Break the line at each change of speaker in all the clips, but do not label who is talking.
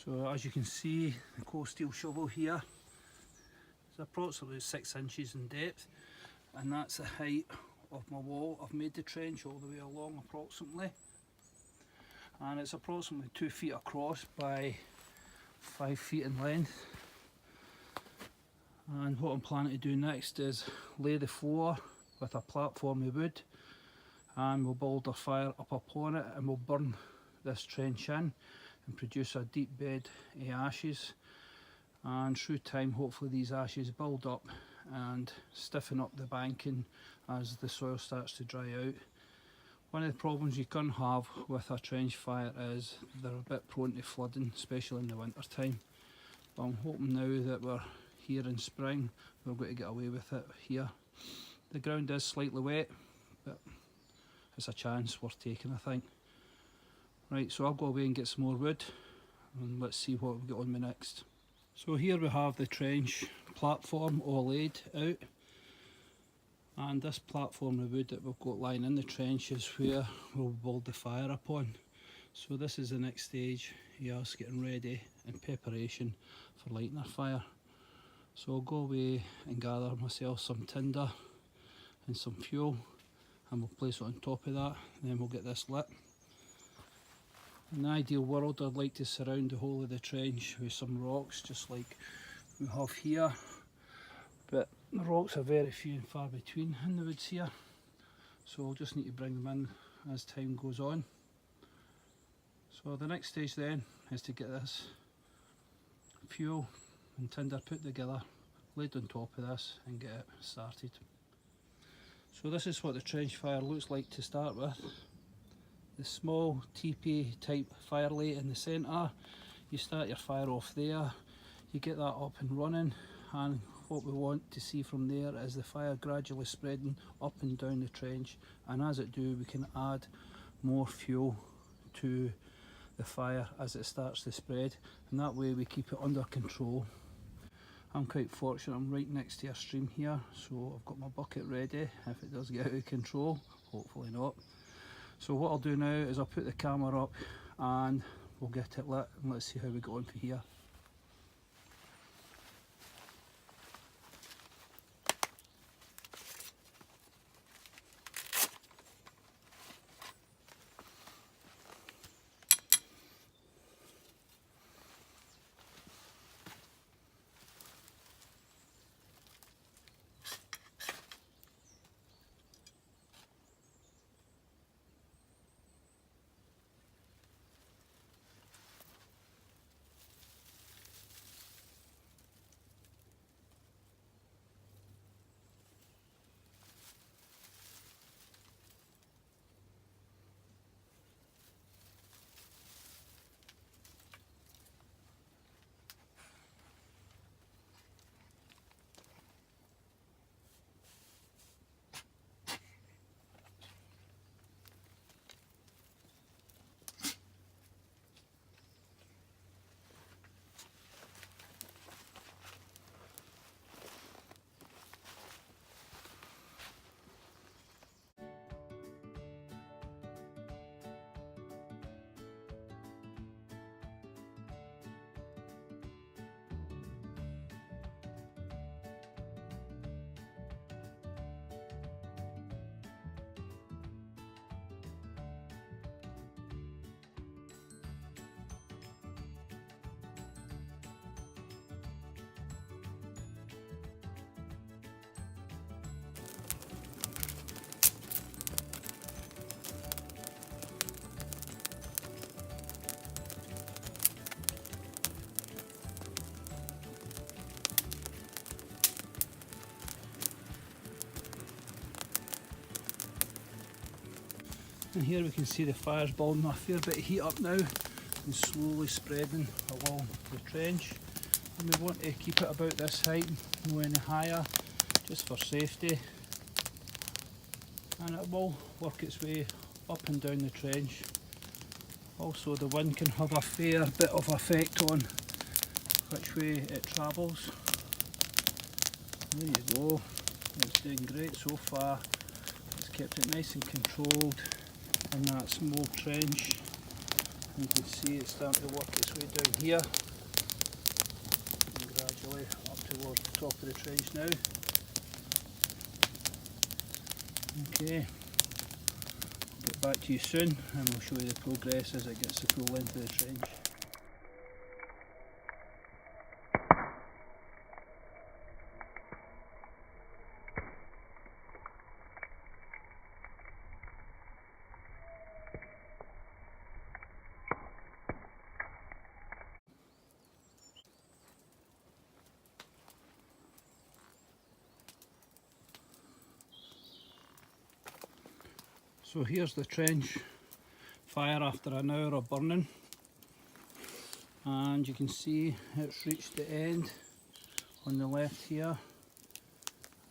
So as you can see, the cold steel shovel here is approximately 6 inches in depth, and that's the height of my wall. I've made the trench all the way along approximately, and it's approximately 2 feet across by 5 feet in length. And what I'm planning to do next is lay the floor with a platform of wood, and we'll build a fire up upon it, and we'll burn this trench in and produce a deep bed of ashes. And through time, hopefully these ashes build up and stiffen up the banking as the soil starts to dry out. One of the problems you can have with a trench fire is they're a bit prone to flooding, especially in the winter time. But I'm hoping now that we're here in spring, we're going to get away with it here. The ground is slightly wet, but it's a chance worth taking, I think. Right, so I'll go away and get some more wood, and let's see what we've got on me next. So here we have the trench platform all laid out, and this platform of wood that we've got lying in the trench is where we'll build the fire upon. So this is the next stage, us getting ready in preparation for lighting our fire. So I'll go away and gather myself some tinder and some fuel, and we'll place it on top of that, and then we'll get this lit. In the ideal world, I'd like to surround the whole of the trench with some rocks, just like we have here, but the rocks are very few and far between in the woods here, so I'll just need to bring them in as time goes on. So the next stage then is to get this fuel and tinder put together, laid on top of this, and get it started. So this is what the trench fire looks like to start with. The small teepee type fire lay in the centre. You start your fire off there, you get that up and running, and what we want to see from there is the fire gradually spreading up and down the trench, and as it do, we can add more fuel to the fire as it starts to spread, and that way we keep it under control. I'm quite fortunate, I'm right next to a stream here, so I've got my bucket ready if it does get out of control, hopefully not. So what I'll do now is I'll put the camera up and we'll get it lit, and let's see how we go on from here. And here we can see the fire's building a fair bit of heat up now and slowly spreading along the trench. And we want to keep it about this height, no any higher, just for safety. And it will work its way up and down the trench. Also, the wind can have a fair bit of effect on which way it travels. There you go, it's doing great so far. It's kept it nice and controlled in that small trench, You can see it's starting to work its way down here and gradually up towards the top of the trench now. Okay, I'll get back to you soon and we'll show you the progress as it gets the full length of the trench. So here's the trench fire after an hour of burning, and you can see it's reached the end on the left here,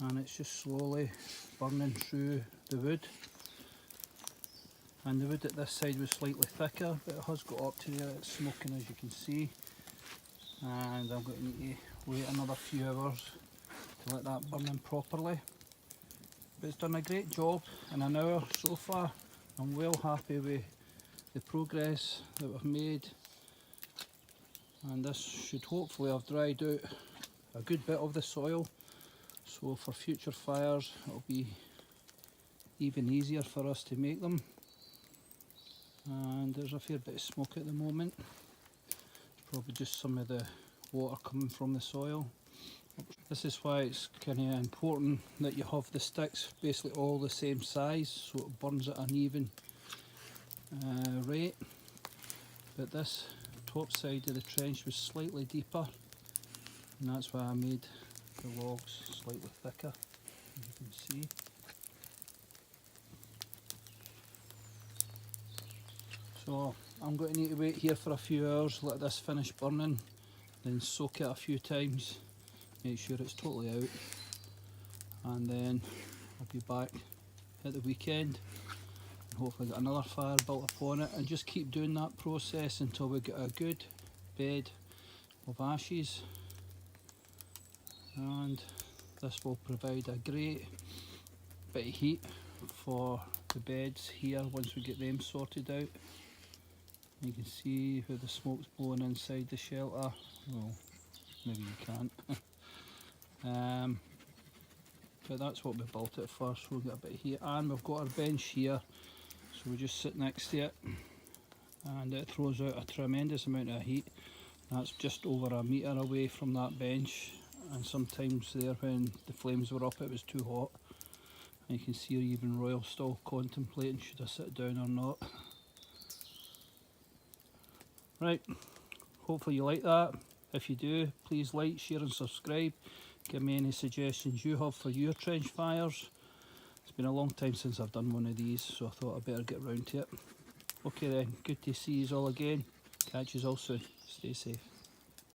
and it's just slowly burning through the wood. And the wood at this side was slightly thicker, but it has got up to there, it's smoking as you can see, and I'm going to need to wait another few hours to let that burn in properly. But it's done a great job in an hour so far. I'm well happy with the progress that we've made, and this should hopefully have dried out a good bit of the soil, so for future fires it'll be even easier for us to make them. And there's a fair bit of smoke at the moment, probably just some of the water coming from the soil. This is why it's kind of important that you have the sticks basically all the same size, so it burns at an even rate. But this top side of the trench was slightly deeper, and that's why I made the logs slightly thicker, as you can see. So I'm going to need to wait here for a few hours, let this finish burning, then soak it a few times, make sure it's totally out, and then I'll be back at the weekend and hopefully get another fire built upon it, and just keep doing that process until we get a good bed of ashes. And this will provide a great bit of heat for the beds here once we get them sorted out. You can see where the smoke's blowing inside the shelter. Well, maybe you can't. But that's what we built it for, so we'll get a bit of heat. And we've got our bench here, so we just sit next to it, and it throws out a tremendous amount of heat. That's just over a metre away from that bench, and sometimes there when the flames were up it was too hot. And you can see even Royal still contemplating should I sit down or not. Right, hopefully you like that. If you do, please like, share and subscribe. Give me any suggestions you have for your trench fires. It's been a long time since I've done one of these, so I thought I'd better get round to it. Okay then, good to see you all again. Catch you all soon. Stay safe.